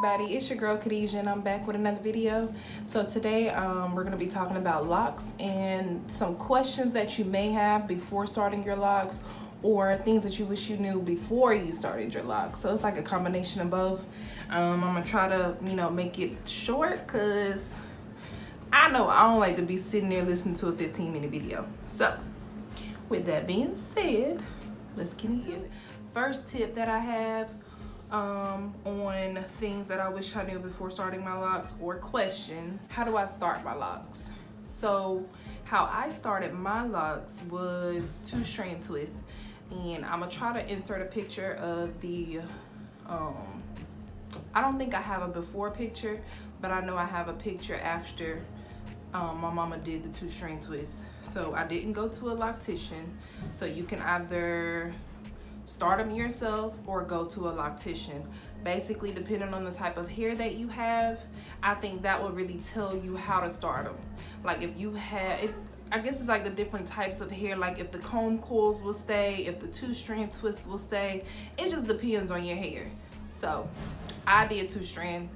everybody, it's your girl Khadijah and I'm back with another video. So today we're going to be talking about locks and some questions that you may have before starting your locks, or things that you wish you knew before you started your locks. So it's like a combination of both. I'm going to try to make it short because I know I don't like to be sitting there listening to a 15-minute video. So with that being said, let's get into it. First tip that I have on things that I wish I knew before starting my locks, or questions. How do I start my locks? So how I started my locks was 2-strand twist, and I'm gonna try to insert a picture of the I don't think I have a before picture, but I know I have a picture after my mama did the 2-strand twist. So I didn't go to a Loctitian, so you can either start them yourself or go to a Loctitian. Basically, depending on the type of hair that you have, I think that will really tell you how to start them. Like if you have, I guess it's like the different types of hair, like if the comb coils will stay, if the 2-strand twists will stay. It just depends on your hair. So I did 2-strand.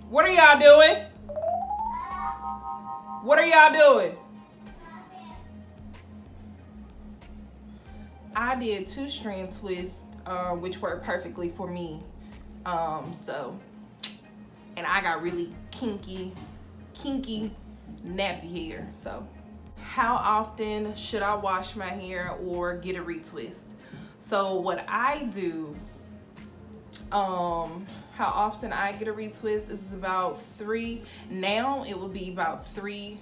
What are y'all doing? What are y'all doing? I did 2-strand twist, which worked perfectly for me. And I got really kinky nappy hair. So how often should I wash my hair or get a retwist? So what I do, how often I get a retwist is about 3. Now it will be about 3,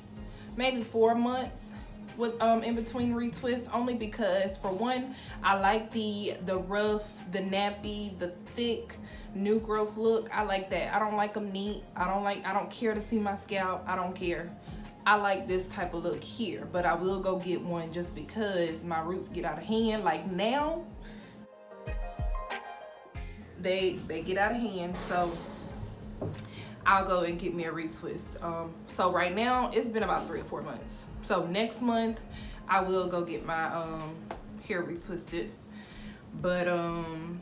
maybe 4 months with in between retwists, only because for one, I like the rough, the nappy, the thick new growth look. I like that. I don't like them neat. I don't care to see my scalp. I don't care. I like this type of look here, but I will go get one just because my roots get out of hand. Like now they get out of hand, so I'll go and get me a retwist. So right now it's been about 3 or 4 months. So next month I will go get my hair retwisted. But oh,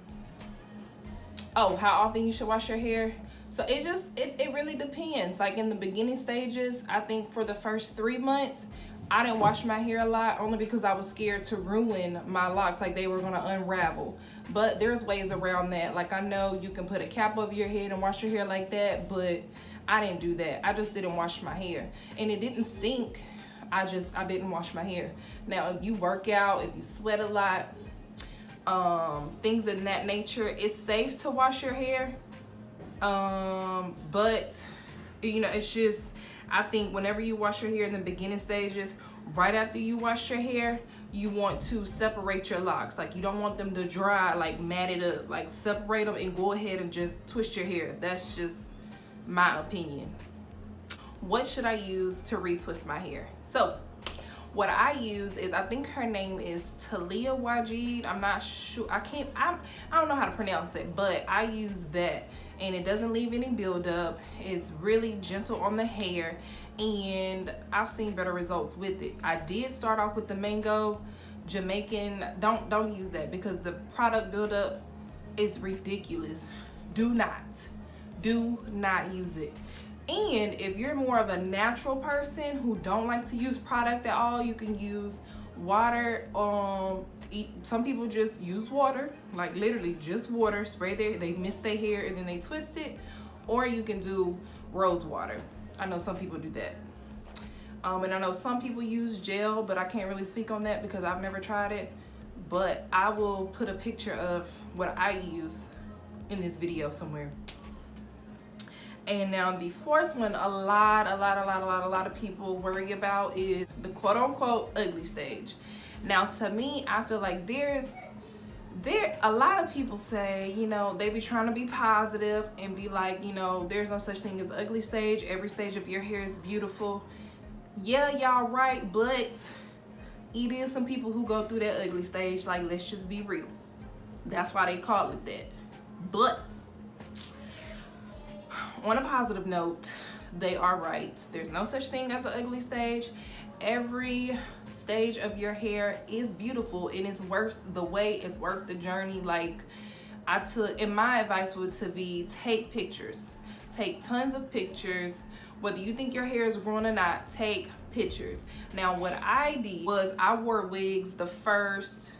how often you should wash your hair? So it really depends. Like in the beginning stages, I think for the first 3 months I didn't wash my hair a lot, only because I was scared to ruin my locks, like they were gonna unravel. But there's ways around that. Like I know you can put a cap over your head and wash your hair like that, but I didn't do that. I just didn't wash my hair, and it didn't stink. I didn't wash my hair. Now if you work out, if you sweat a lot, things of that nature, it's safe to wash your hair. But it's just, I think whenever you wash your hair in the beginning stages, right after you wash your hair, you want to separate your locks. Like you don't want them to dry, like matted up. Like separate them and go ahead and just twist your hair. That's just my opinion. What should I use to retwist my hair? So what I use is, I think her name is Talia Wajid. I'm not sure. I don't know how to pronounce it, but I use that. And it doesn't leave any buildup. It's really gentle on the hair, and I've seen better results with it. I did start off with the mango Jamaican. Don't use that because the product buildup is ridiculous. Do not use it. And if you're more of a natural person who don't like to use product at all, you can use water. Some people just use water, like literally just water, spray they mist their hair and then they twist it. Or you can do rose water. I know some people do that. And I know some people use gel, but I can't really speak on that because I've never tried it. But I will put a picture of what I use in this video somewhere. And now the fourth one, a lot of people worry about is the quote unquote ugly stage. Now to me, I feel like a lot of people say, they be trying to be positive and be like, there's no such thing as ugly stage. Every stage of your hair is beautiful. Yeah, y'all right, but it is some people who go through that ugly stage. Like, let's just be real. That's why they call it that. But on a positive note, they are right. There's no such thing as an ugly stage. Every stage of your hair is beautiful and it's worth the wait, it's worth the journey. Like and my advice would to be take pictures. Take tons of pictures. Whether you think your hair is growing or not, take pictures. Now what I did was I wore wigs the first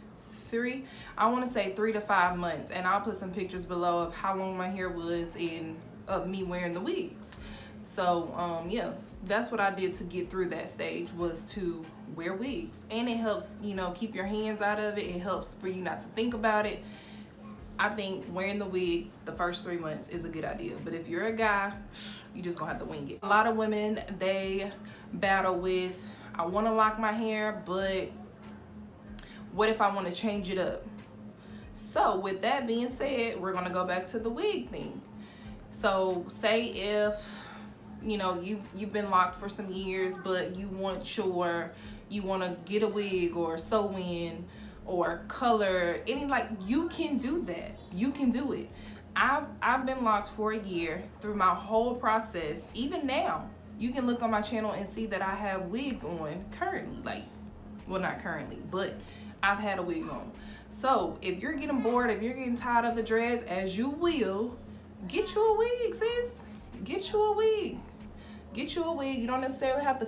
I want to say 3 to 5 months, and I'll put some pictures below of how long my hair was and of me wearing the wigs. So yeah, that's what I did to get through that stage, was to wear wigs. And it helps, you know, keep your hands out of it. It helps for you not to think about it. I think wearing the wigs the first 3 months is a good idea. But if you're a guy, you just gonna have to wing it. A lot of women, they battle with, I want to lock my hair, but what if I want to change it up? So with that being said, we're gonna go back to the wig thing. So say if, you know, you've been locked for some years, but you want to get a wig or sew in or color any, like, you can do that. You can do it. I've been locked for a year through my whole process. Even now, you can look on my channel and see that I have wigs on currently. Like, well, not currently, but I've had a wig on. So if you're getting bored, if you're getting tired of the dreads, as you will, get you a wig, sis. Get you a wig. Get you a wig. You don't necessarily have to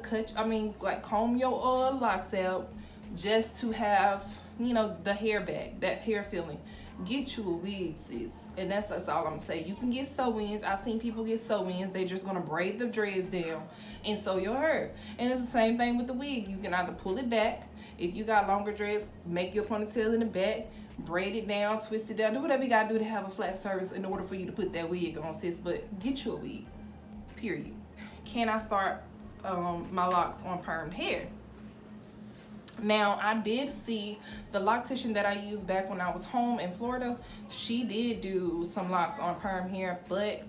comb your locks out just to have, you know, the hair back, that hair feeling. Get you a wig, sis. And that's all I'm saying. You can get sew-ins. I've seen people get sew-ins. They're just gonna braid the dreads down and sew your hair. And it's the same thing with the wig. You can either pull it back. If you got longer dreads, make your ponytail in the back, braid it down, twist it down, do whatever you gotta do to have a flat surface in order for you to put that wig on, sis. But get you a wig, period. Can I start my locks on permed hair? Now, I did see the Loctitian that I used back when I was home in Florida. She did do some locks on perm hair, but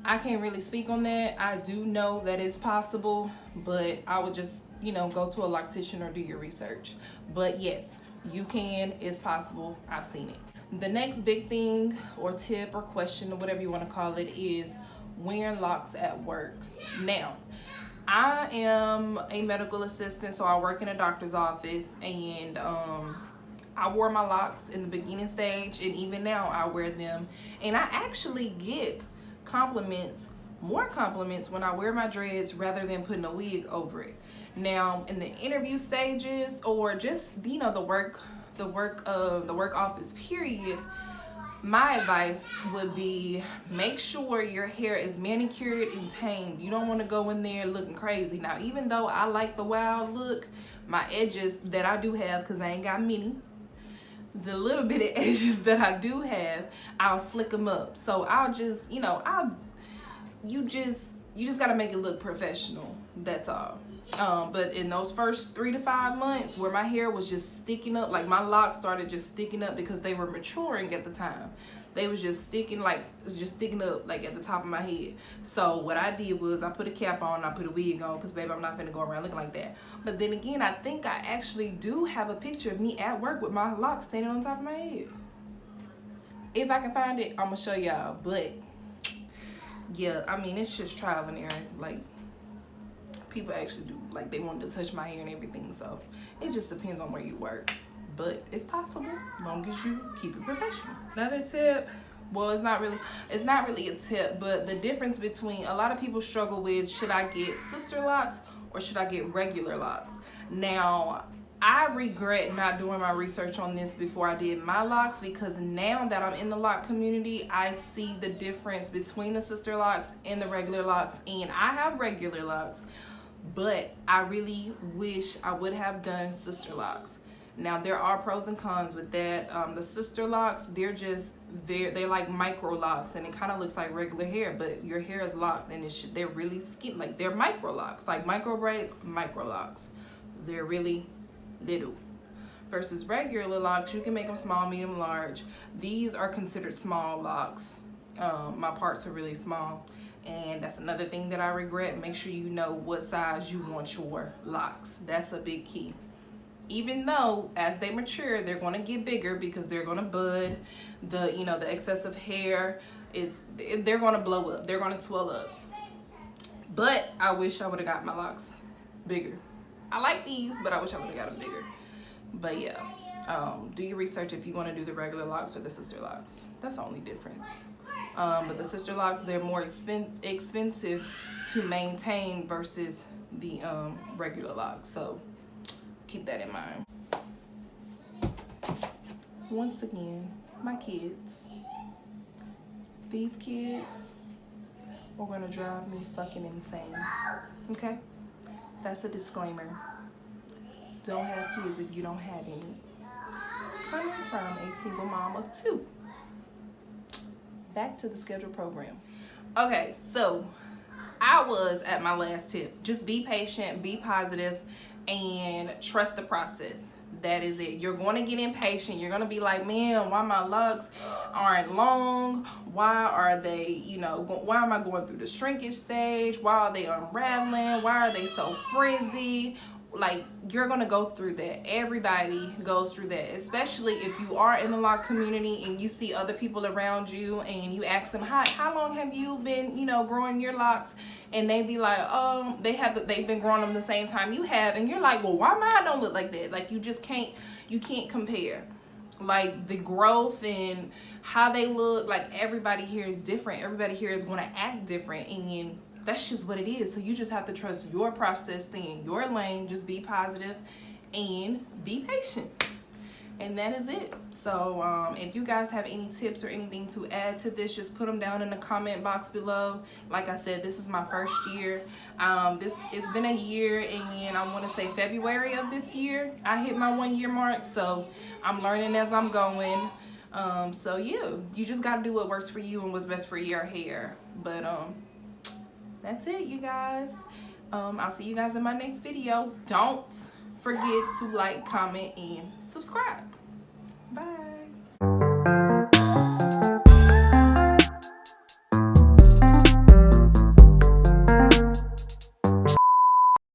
I can't really speak on that. I do know that it's possible, but I would just, you know, go to a Loctitian or do your research. But yes, you can. It's possible. I've seen it. The next big thing or tip or question or whatever you want to call it is wearing locks at work. Now, I am a medical assistant, so I work in a doctor's office, and I wore my locks in the beginning stage, and even now I wear them, and I actually get more compliments when I wear my dreads rather than putting a wig over it. Now, in the interview stages or just, you know, the work office period, my advice would be make sure your hair is manicured and tamed. You don't want to go in there looking crazy. Now, even though I like the wild look, my edges that I do have, because I ain't got many, the little bit of edges that I do have, I'll slick them up. So I'll just, you know, you just got to make it look professional. That's all. But in those first 3 to 5 months where my hair was just sticking up, like my locks started just sticking up because they were maturing at the time. They was just sticking up like at the top of my head. So what I did was I put a cap on, I put a wig on, because baby, I'm not finna go around looking like that. But then again, I think I actually do have a picture of me at work with my locks standing on top of my head. If I can find it, I'm gonna show y'all. But yeah, I mean, it's just trial and error. Like, people actually do, like, they wanted to touch my hair and everything, so it just depends on where you work. But it's possible, as long as you keep it professional. Another tip, well, it's not really a tip, but the difference between, a lot of people struggle with, should I get sister locks or should I get regular locks? Now, I regret not doing my research on this before I did my locks, because now that I'm in the lock community, I see the difference between the sister locks and the regular locks, and I have regular locks. But I really wish I would have done sister locks. Now, there are pros and cons with that. The sister locks, they're like micro locks, and it kind of looks like regular hair, but your hair is locked, and they're really skinny. Like, they're micro locks, like micro braids, micro locks. They're really little. Versus regular locks, you can make them small, medium, large. These are considered small locks. My parts are really small. And that's another thing that I regret. Make sure you know what size you want your locks. That's a big key. Even though as they mature, they're going to get bigger because they're going to bud. The excessive hair they're going to blow up. They're going to swell up. But I wish I would have got my locks bigger. I like these, but I wish I would have got them bigger. But yeah, Do your research if you want to do the regular locks or the sister locks. That's the only difference. But the sister locks, they're more expensive to maintain versus the regular locks. So keep that in mind. Once again, my kids. These kids are gonna drive me fucking insane. Okay? That's a disclaimer. Don't have kids if you don't have any. Coming from a single mom of 2. Back to the scheduled program. Okay, so I was at my last tip. Just be patient, be positive, and trust the process. That is it. You're going to get impatient. You're going to be like, man, why my locks aren't long? Why are they, you know, why am I going through the shrinkage stage? Why are they unraveling? Why are they so frizzy? Like, you're going to go through that. Everybody goes through that, especially if you are in the loc community and you see other people around you and you ask them, how long have you been, you know, growing your locks? And they be like, they've been growing them the same time you have. And you're like, well, why mine don't look like that? Like, you can't compare. Like, the growth and how they look, like, everybody here is different. Everybody here is going to act different. And that's just what it is. So you just have to trust your process, stay in your lane, just be positive and be patient. And that is it. So if you guys have any tips or anything to add to this, just put them down in the comment box below. Like I said, this is my first year. It's been a year, and I want to say February of this year I hit my 1-year mark. So I'm learning as I'm going. So yeah, you just got to do what works for you and what's best for your hair. But that's it, you guys. I'll see you guys in my next video. Don't forget to like, comment, and subscribe. Bye.